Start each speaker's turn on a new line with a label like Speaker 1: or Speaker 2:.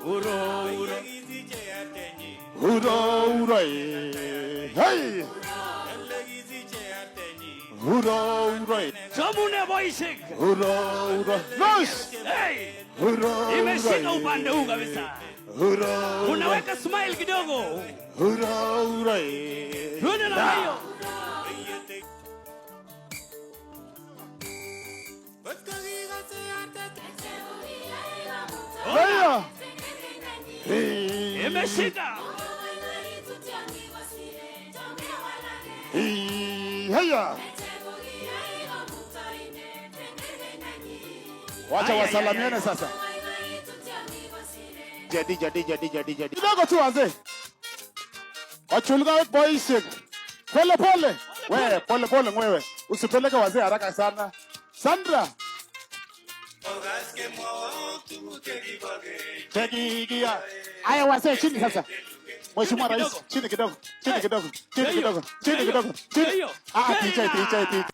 Speaker 1: Uro, hey. Uro.
Speaker 2: Jamune boysik.
Speaker 1: Uro. Nice.
Speaker 2: Hey.
Speaker 1: Uro.
Speaker 2: Imeshika upande huu kabisa.
Speaker 1: Uro.
Speaker 2: Unaweka smile kidogo.
Speaker 1: Uro.
Speaker 2: Twende na hiyo.
Speaker 1: Haya.
Speaker 2: Imeshika.
Speaker 1: Haya. Wacha wasalamiane sasa. DJ. Kidogo tu wazee. Wachunga boys. Pole. Wewe pole wewe. Usipeleke wazee haraka sana. Sandra. Tegigia. Aya wazee chini sasa. Mheshimiwa Rais, chini kidogo. Ah, DJ.